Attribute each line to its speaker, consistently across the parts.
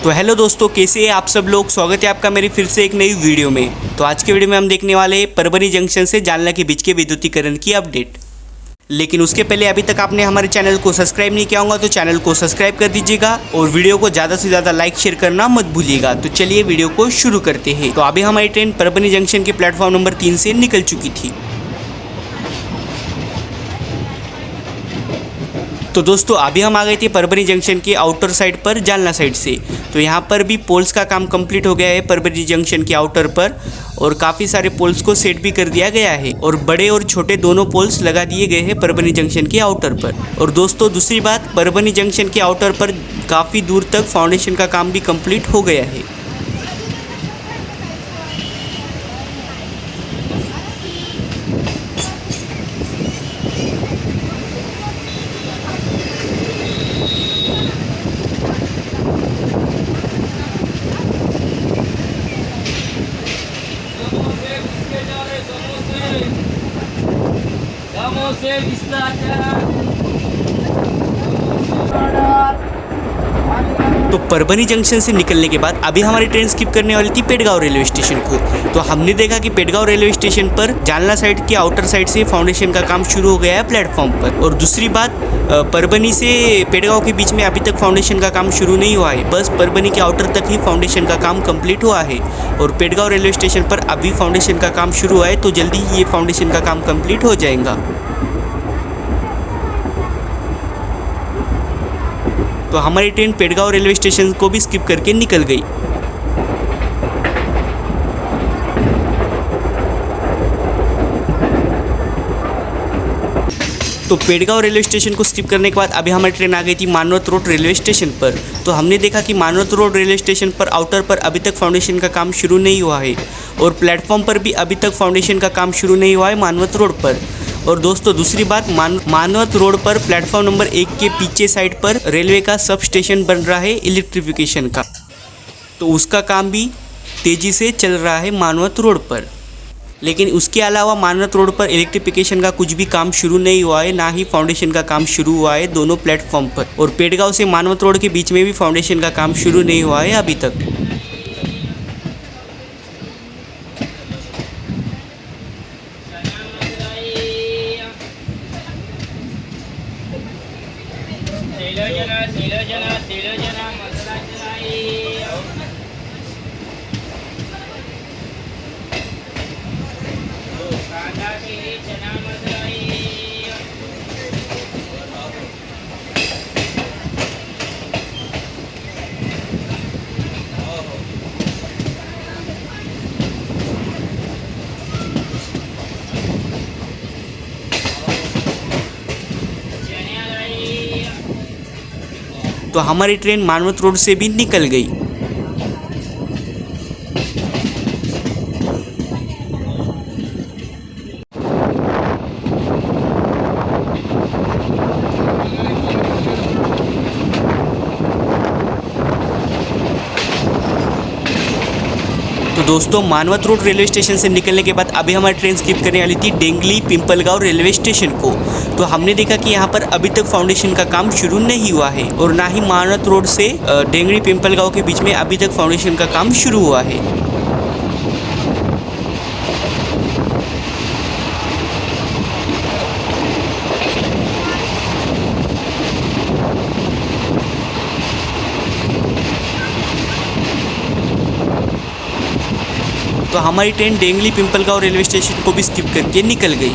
Speaker 1: तो हेलो दोस्तों, कैसे हैं आप सब लोग। स्वागत है आपका मेरी फिर से एक नई वीडियो में। तो आज के वीडियो में हम देखने वाले हैं परभनी जंक्शन से जालना के बीच के विद्युतीकरण की अपडेट। लेकिन उसके पहले अभी तक आपने हमारे चैनल को सब्सक्राइब नहीं किया होगा तो चैनल को सब्सक्राइब कर दीजिएगा और वीडियो को ज़्यादा से ज़्यादा लाइक शेयर करना मत भूलिएगा। तो चलिए वीडियो को शुरू करते हैं। तो अभी हमारी ट्रेन परभनी जंक्शन के प्लेटफॉर्म नंबर 3 से निकल चुकी थी। तो दोस्तों अभी हम आ गए थे परभनी जंक्शन के आउटर साइड पर जालना साइड से। तो यहाँ पर भी पोल्स का काम कंप्लीट हो गया है परभनी जंक्शन के आउटर पर, और काफ़ी सारे पोल्स को सेट भी कर दिया गया है और बड़े और छोटे दोनों पोल्स लगा दिए गए हैं परभनी जंक्शन के आउटर पर। और दोस्तों दूसरी बात, परभनी जंक्शन के आउटर पर काफ़ी दूर तक फाउंडेशन का काम भी कंप्लीट हो गया है। तो परभनी जंक्शन से निकलने के बाद अभी हमारी ट्रेन स्किप करने वाली थी पेड़गांव रेलवे स्टेशन को। तो हमने देखा कि पेड़गांव रेलवे स्टेशन पर जालना साइड के आउटर साइड से फाउंडेशन का काम शुरू हो गया है प्लेटफॉर्म पर। और दूसरी बात, परभनी से पेड़गांव के बीच में अभी तक फाउंडेशन का काम शुरू नहीं हुआ है, बस परभनी के आउटर तक ही फाउंडेशन का काम कंप्लीट हुआ है। और पेड़गांव रेलवे स्टेशन पर अभी फाउंडेशन का काम शुरू हुआ है, तो जल्दी ही ये फाउंडेशन का काम कंप्लीट हो जाएगा। तो हमारी ट्रेन पेड़गांव रेलवे स्टेशन को भी स्किप करके निकल गई। तो पेड़गांव रेलवे स्टेशन को स्किप करने के बाद अभी हमारी ट्रेन आ गई थी मानवत रोड रेलवे स्टेशन पर। तो हमने देखा कि मानवत रोड रेलवे स्टेशन पर आउटर पर अभी तक फाउंडेशन का काम शुरू नहीं हुआ है और प्लेटफॉर्म पर भी अभी तक फाउंडेशन का काम शुरू नहीं हुआ है मानवत रोड पर। और दोस्तों दूसरी बात, मानवत रोड पर प्लेटफॉर्म नंबर 1 के पीछे साइड पर रेलवे का सब स्टेशन बन रहा है इलेक्ट्रिफिकेशन का, तो उसका काम भी तेज़ी से चल रहा है मानवत रोड पर। लेकिन उसके अलावा मानवत रोड पर इलेक्ट्रिफिकेशन का कुछ भी काम शुरू नहीं हुआ है, ना ही फाउंडेशन का काम शुरू हुआ है दोनों प्लेटफॉर्म पर। और पेड़गांव से मानवत रोड के बीच में भी फाउंडेशन का काम शुरू नहीं हुआ है अभी तक। तो हमारी ट्रेन मानवत रोड से भी निकल गई। तो दोस्तों मानवत रोड रेलवे स्टेशन से निकलने के बाद अभी हमारी ट्रेन स्किप करने वाली थी डेंगली पिंपलगांव रेलवे स्टेशन को। तो हमने देखा कि यहाँ पर अभी तक फाउंडेशन का काम शुरू नहीं हुआ है और ना ही मानवत रोड से डेंगली पिंपलगांव के बीच में अभी तक फाउंडेशन का काम शुरू हुआ है। तो हमारी train dangling Pimpalgaon railway station को भी स्किप करके निकल गई।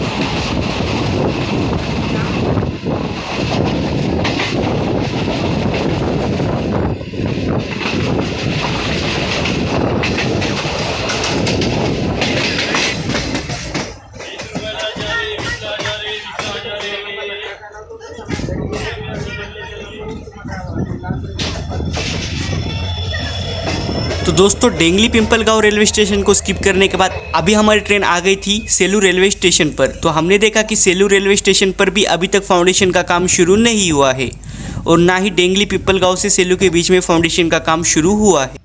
Speaker 1: तो दोस्तों डेंगली पिंपलगांव रेलवे स्टेशन को स्किप करने के बाद अभी हमारी ट्रेन आ गई थी सेलू रेलवे स्टेशन पर। तो हमने देखा कि सेलू रेलवे स्टेशन पर भी अभी तक फाउंडेशन का काम शुरू नहीं हुआ है और ना ही डेंगली पिंपलगांव से सेलू के बीच में फाउंडेशन का काम शुरू हुआ है।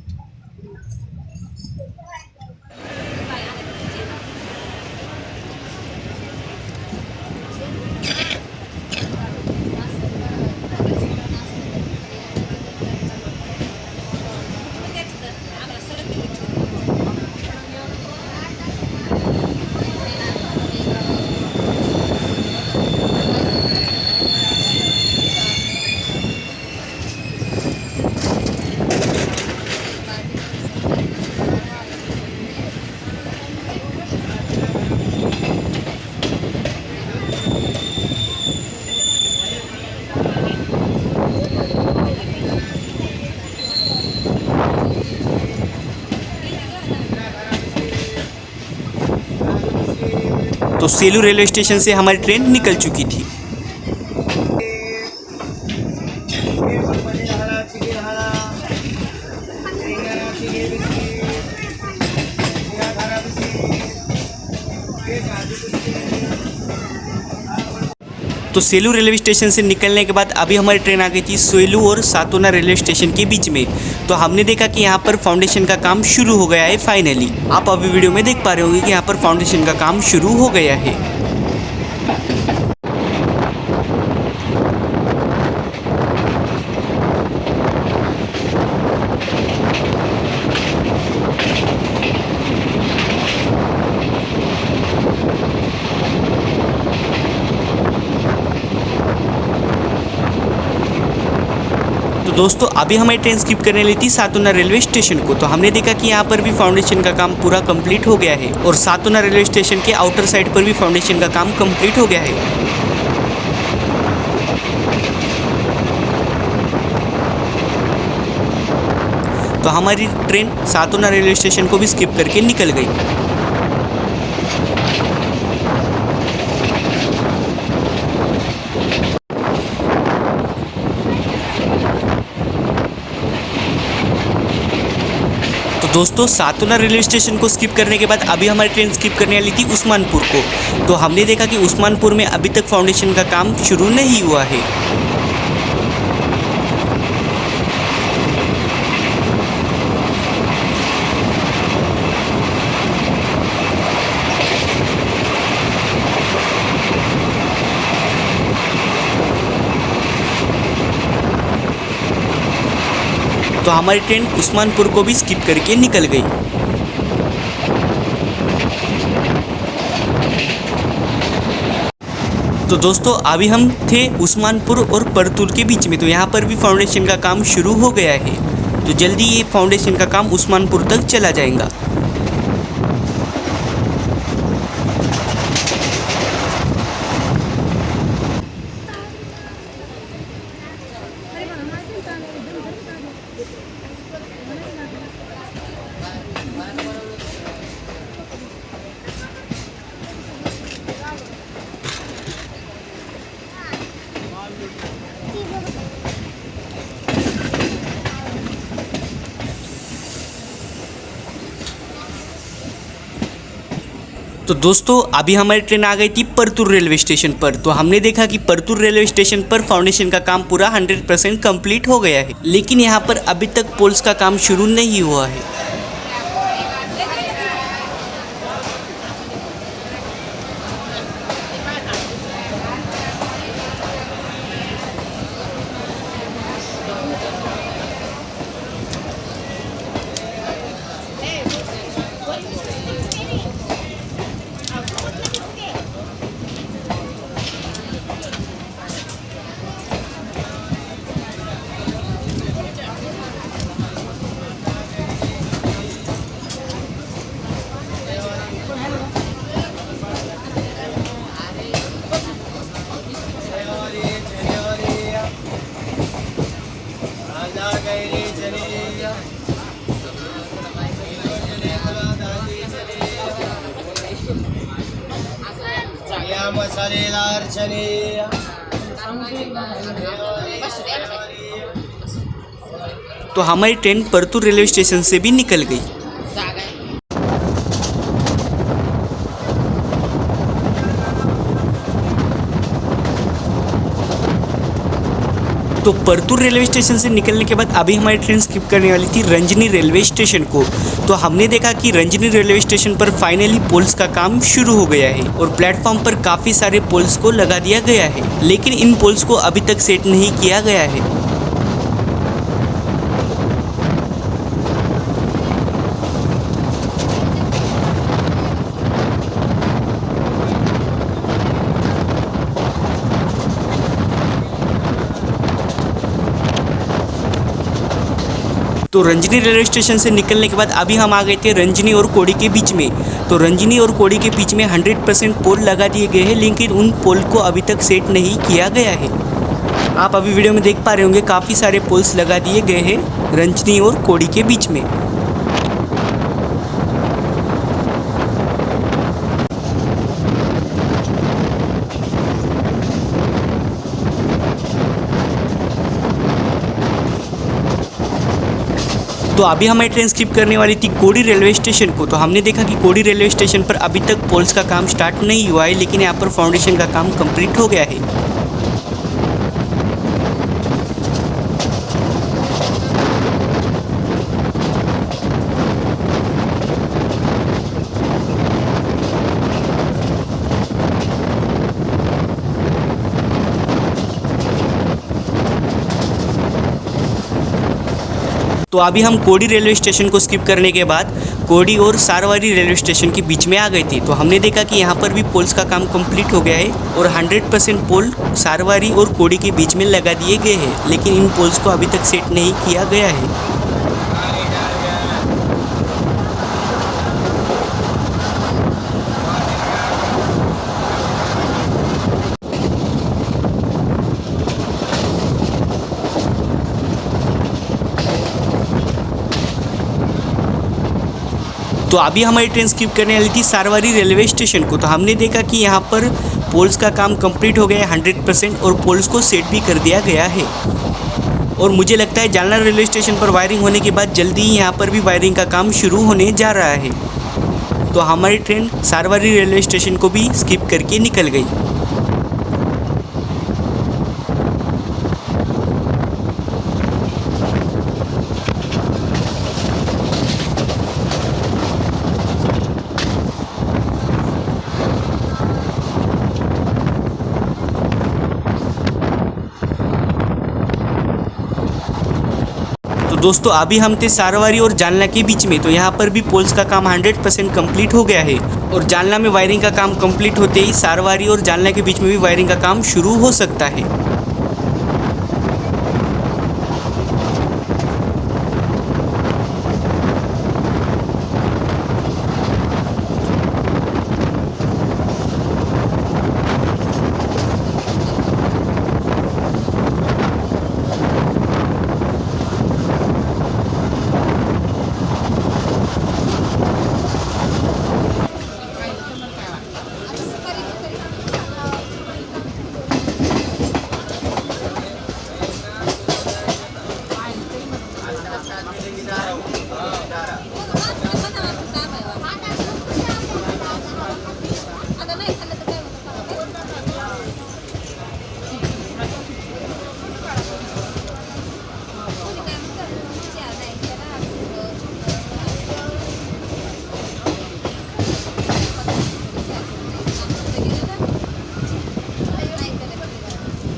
Speaker 1: तो सेलू रेलवे स्टेशन से हमारी ट्रेन निकल चुकी थी। तो सेलू रेलवे स्टेशन से निकलने के बाद अभी हमारी ट्रेन आ गई थी सेलू और सातोना रेलवे स्टेशन के बीच में। तो हमने देखा कि यहाँ पर फाउंडेशन का काम शुरू हो गया है फाइनली। आप अभी वीडियो में देख पा रहे होंगे कि यहाँ पर फाउंडेशन का काम शुरू हो गया है। तो दोस्तों अभी हमारी ट्रेन स्किप करने ली थी सातोना रेलवे स्टेशन को। तो हमने देखा कि यहाँ पर भी फाउंडेशन का काम पूरा कंप्लीट हो गया है और सातोना रेलवे स्टेशन के आउटर साइड पर भी फाउंडेशन का काम कंप्लीट हो गया है। तो हमारी ट्रेन सातोना रेलवे स्टेशन को भी स्किप करके निकल गई। तो दोस्तों सातोना रेलवे स्टेशन को स्किप करने के बाद अभी हमारी ट्रेन स्किप करने वाली थी उस्मानपुर को। तो हमने देखा कि उस्मानपुर में अभी तक फाउंडेशन का काम शुरू नहीं हुआ है। तो हमारी ट्रेन उस्मानपुर को भी स्किप करके निकल गई। तो दोस्तों अभी हम थे उस्मानपुर और परतूल के बीच में। तो यहाँ पर भी फाउंडेशन का काम शुरू हो गया है। तो जल्दी ये फाउंडेशन का काम उस्मानपुर तक चला जाएगा। तो दोस्तों अभी हमारी ट्रेन आ गई थी परतूर रेलवे स्टेशन पर। तो हमने देखा कि परतूर रेलवे स्टेशन पर फाउंडेशन का काम पूरा 100% कंप्लीट हो गया है, लेकिन यहाँ पर अभी तक पोल्स का काम शुरू नहीं हुआ है।
Speaker 2: मसालेदार चने।
Speaker 1: तो हमारी ट्रेन परतूर रेलवे स्टेशन से भी निकल गई। तो परतूर रेलवे स्टेशन से निकलने के बाद अभी हमारी ट्रेन स्किप करने वाली थी रंजनी रेलवे स्टेशन को। तो हमने देखा कि रंजनी रेलवे स्टेशन पर फाइनली पोल्स का काम शुरू हो गया है और प्लेटफॉर्म पर काफ़ी सारे पोल्स को लगा दिया गया है, लेकिन इन पोल्स को अभी तक सेट नहीं किया गया है। तो रंजनी रेलवे स्टेशन से निकलने के बाद अभी हम आ गए थे रंजनी और कोड़ी के बीच में। तो रंजनी और कोड़ी के बीच में 100% पोल लगा दिए गए हैं, लेकिन उन पोल को अभी तक सेट नहीं किया गया है। आप अभी वीडियो में देख पा रहे होंगे काफ़ी सारे पोल्स लगा दिए गए हैं रंजनी और कोड़ी के बीच में। तो अभी हमारी ट्रेन स्किप करने वाली थी कोडी रेलवे स्टेशन को। तो हमने देखा कि कोडी रेलवे स्टेशन पर अभी तक पोल्स का काम स्टार्ट नहीं हुआ है, लेकिन यहाँ पर फाउंडेशन का काम कंप्लीट हो गया है। तो अभी हम कोडी रेलवे स्टेशन को स्किप करने के बाद कोडी और सारवारी रेलवे स्टेशन के बीच में आ गए थे। तो हमने देखा कि यहाँ पर भी पोल्स का काम कंप्लीट हो गया है और 100% पोल सारवारी और कोडी के बीच में लगा दिए गए हैं, लेकिन इन पोल्स को अभी तक सेट नहीं किया गया है। तो अभी हमारी ट्रेन स्किप करने वाली थी सारवारी रेलवे स्टेशन को। तो हमने देखा कि यहाँ पर पोल्स का काम कंप्लीट हो गया है 100% और पोल्स को सेट भी कर दिया गया है। और मुझे लगता है जालना रेलवे स्टेशन पर वायरिंग होने के बाद जल्दी ही यहाँ पर भी वायरिंग का काम शुरू होने जा रहा है। तो हमारी ट्रेन सारवारी रेलवे स्टेशन को भी स्किप करके निकल गई। तो दोस्तों अभी हम थे सारवारी और जालना के बीच में। तो यहाँ पर भी पोल्स का काम 100% कंप्लीट हो गया है और जालना में वायरिंग का काम कंप्लीट होते ही सारवारी और जालना के बीच में भी वायरिंग का काम शुरू हो सकता है।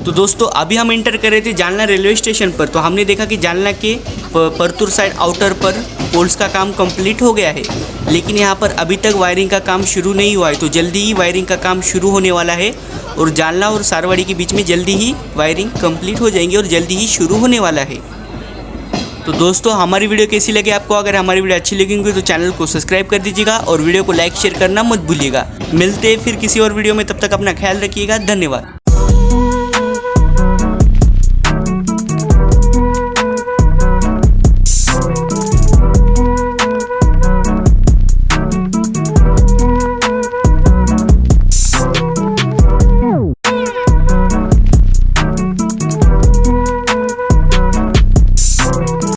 Speaker 1: तो दोस्तों अभी हम एंटर कर रहे थे जालना रेलवे स्टेशन पर। तो हमने देखा कि जालना के परतूर साइड आउटर पर पोल्स का काम कंप्लीट हो गया है, लेकिन यहाँ पर अभी तक वायरिंग का काम शुरू नहीं हुआ है। तो जल्दी ही वायरिंग का काम शुरू होने वाला है और जालना और सारवाड़ी के बीच में जल्दी ही वायरिंग कंप्लीट हो जाएंगी और जल्दी ही शुरू होने वाला है। तो दोस्तों हमारी वीडियो कैसी लगी आपको? अगर हमारी वीडियो अच्छी लगेंगी तो चैनल को सब्सक्राइब कर दीजिएगा और वीडियो को लाइक शेयर करना मत भूलिएगा। मिलते हैं फिर किसी और वीडियो में, तब तक अपना ख्याल रखिएगा। धन्यवाद।